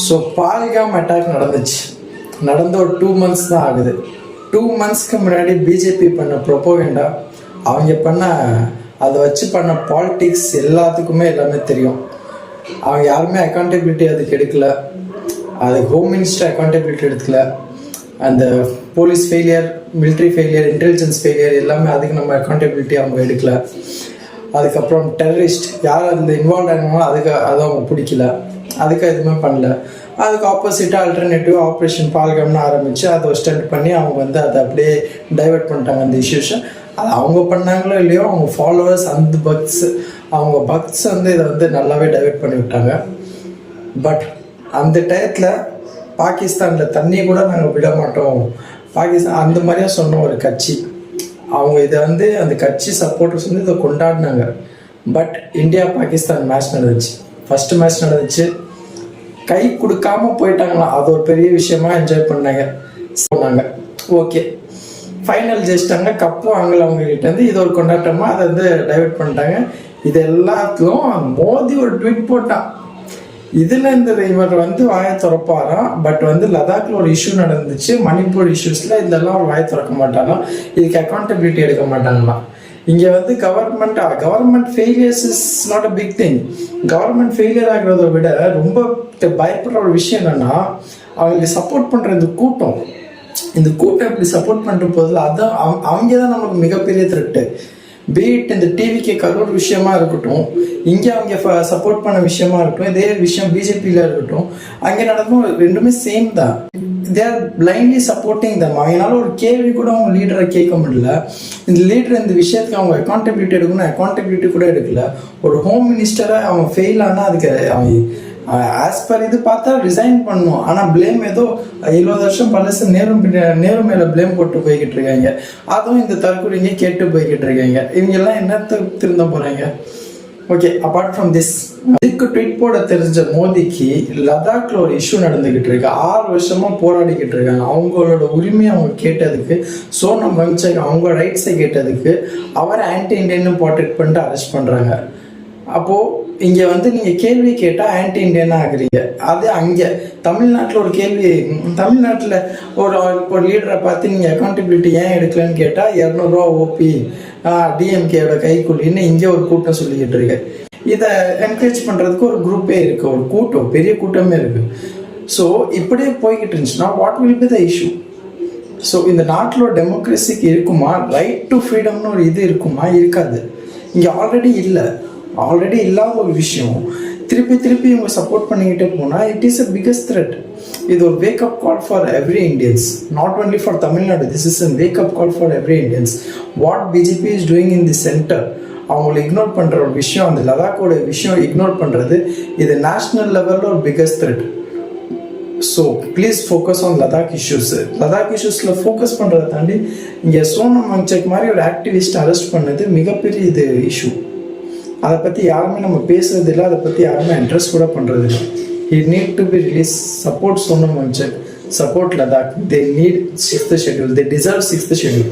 So பால்காம் attack நடந்த ஒரு 2 months தான் ஆகுது. 2 monthsக்கு முன்னாடி பிஜேபி பண்ண ப்ரொபோகண்டா, அவங்க அதை வச்சு பண்ண பாலிடிக்ஸ் எல்லாத்துக்குமே எல்லாமே தெரியும். அவங்க யாருமே அக்கௌண்டபிலிட்டி அதுக்கு எடுக்கல. அது ஹோம் மினிஸ்டர் அக்கௌண்டபிலிட்டி எடுக்கல. அந்த police failure, military failure, intelligence failure எல்லாமே அதுக்கு நம்ம அக்கௌண்டபிலிட்டி அவங்க எடுக்கல. அதுக்கப்புறம் டெரரிஸ்ட் யார் அதில் இன்வால்வ் ஆனாங்களோ அது அவங்க பிடிக்கல, அதுக்கு எதுவுமே பண்ணல. அதுக்கு ஆப்போசிட்டாக ஆல்டர்னேட்டிவ் ஆப்ரேஷன் பால்காம்னு ஆரம்பித்து அதை ஸ்டண்ட் பண்ணி அவங்க அதை அப்படியே டைவெர்ட் பண்ணிட்டாங்க அந்த இஷ்யூஸை. அது அவங்க பண்ணாங்களோ இல்லையோ, அவங்க ஃபாலோவர்ஸ் அந்த பக்ஸ் இதை நல்லாவே டைவெர்ட் பண்ணி விட்டாங்க. பட் அந்த டயத்தில் பாகிஸ்தானில் தண்ணி கூட நாங்கள் விட மாட்டோம், பாகிஸ்தான் அந்த மாதிரியா சொன்ன ஒரு கட்சி, அவங்க இதை அந்த கட்சி சப்போர்ட்டர்ஸ் இதை கொண்டாடினாங்க. பட் இந்தியா பாகிஸ்தான் மேட்ச் நடந்துச்சு, ஃபஸ்ட்டு மேட்ச் நடந்துச்சு, கை கொடுக்காம போயிட்டாங்களாம். அது ஒரு பெரிய விஷயமா என்ஜாய் பண்ணாங்க. சொன்னாங்க ஓகே ஃபைனல் ஜெயிச்சிட்டாங்க, கப்பும் அவங்ககிட்ட இது ஒரு கொண்டாட்டமாக அதை டைவெர்ட் பண்ணிட்டாங்க. இது எல்லாத்துக்கும் மோடி ஒரு ட்வீட் போட்டான். இதில் இவர் வாயை திறப்பாராம். பட் லடாக்ல ஒரு இஷ்யூ நடந்துச்சு, மணிப்பூர் இஷ்யூஸில் இதெல்லாம் ஒரு வாயை திறக்க மாட்டாங்களாம், இதுக்கு அக்கௌண்டபிலிட்டி எடுக்க மாட்டாங்களாம். இங்கே government failures is not a big thing. Government failure ஆகிறத விட ரொம்ப பயப்படுற ஒரு விஷயம் என்னன்னா, அவங்களுக்கு சப்போர்ட் பண்ணுற இந்த கூட்டம் இப்படி சப்போர்ட் பண்ணுற போது அதான் அவங்க தான் நமக்கு மிகப்பெரிய த்ரெட்டு. பீட் இந்த டிவிக்காக ஒரு விஷயமா இருக்கட்டும், இங்கே அவங்க சப்போர்ட் பண்ண விஷயமா இருக்கட்டும், இதே விஷயம் பிஜேபியில் இருக்கட்டும், அங்கே நடக்கும் ரெண்டுமே சேம் தான். தே ஆர் பிளைண்ட்லி சப்போர்ட்டிங் தம். அவங்களால ஒரு கேள்வி கூட அவங்க லீடரை கேட்க முடியல. இந்த லீடர் இந்த விஷயத்துக்கு அவங்க அக்கௌண்டபிலிட்டி எடுக்கணும், அக்கௌண்டபிலிட்டி கூட எடுக்கல. ஒரு ஹோம் மினிஸ்டரை அவங்க ஃபெயில் ஆனால் அதுக்கு அவங்க ஆஸ் பர் இது பார்த்தா ரிசைன் பண்ணணும். ஆனால் பிளேம் ஏதோ 20 வருஷம் பழசு நேரு மேலே பிளேம் போட்டு போய்கிட்டு இருக்காங்க. அதுவும் இந்த தற்கொலைங்க கேட்டு போய்கிட்டு இருக்காங்க. இவங்கெல்லாம் என்னத்தை திருந்த போகிறாங்க? ஓகே, அப்பார்ட் ஃப்ரம் திஸ், இதுக்கு ட்வீட் போட தெரிஞ்ச மோடிக்கு லடாக்ல ஒரு இஷ்யூ நடந்துகிட்டு இருக்கு. 6 வருஷமா போராடிக்கிட்டு இருக்காங்க. அவங்களோட உரிமையை அவங்க கேட்டதுக்கு, சோனம் வங்சக் அவங்க ரைட்ஸை கேட்டதுக்கு அவரை ஆன்டி இண்டியன் போர்ட்ரேட் பண்ணிட்டு அரெஸ்ட் பண்றாங்க. அப்போ இங்க நீங்க கேள்வி கேட்டா ஆன்டி இண்டியனா ஆகுறீங்க. அது அங்க தமிழ்நாட்டில் ஒரு கேள்வி, தமிழ்நாட்டில் ஒரு லீடரை பார்த்து நீங்க அக்கௌண்டபிலிட்டி ஏன் எடுக்கலன்னு கேட்டா 200 ரூபா ஓபி டிஎம்கேயோட கைக்குள்ளின்னு இங்கே ஒரு கூட்டம் சொல்லிக்கிட்டு இருக்கு. இதை என்கரேஜ் பண்ணுறதுக்கு ஒரு குரூப்பே இருக்குது, ஒரு கூட்டம், பெரிய கூட்டமே இருக்குது. ஸோ இப்படியே போய்கிட்டு இருந்துச்சுன்னா what will be the issue? So இந்த நாட்டில் டெமோக்ரஸிக்கு இருக்குமா, ரைட் டு ஃப்ரீடம்னு ஒரு இது இருக்குமா? இருக்காது. இங்கே ஆல்ரெடி இல்லாத ஒரு விஷயம் திருப்பி இவங்க சப்போர்ட் பண்ணிக்கிட்டே போனால் it is a biggest thread. இது ஒரு wake up call for every Indians, not only for Tamil Nadu. This is a wake up call for every Indians. What BJP is doing in the centre, அவங்களை இக்னோர் பண்ணுற ஒரு விஷயம், அந்த லடாக்கோட விஷயம் இக்னோர் பண்ணுறது, இது நேஷ்னல் லெவலில் ஒரு biggest threat. So please focus on Ladakh issues. Ladakh இஷ்யூஸில் ஃபோக்கஸ் பண்ணுறதை தாண்டி இங்கே சோனம் வங்சக் மாதிரி ஒரு ஆக்டிவிஸ்ட் அரெஸ்ட் பண்ணது மிகப்பெரிய இது இஷ்யூ. அதை பற்றி யாருமே நம்ம பேசுறது இல்லை, அதை பற்றி யாருமே இன்ட்ரெஸ்ட் கூட பண்ணுறது இல்லை. He need to be released. Support Sonam Wangchuk, support Ladakh. They need 6th schedule. They deserve 6th schedule.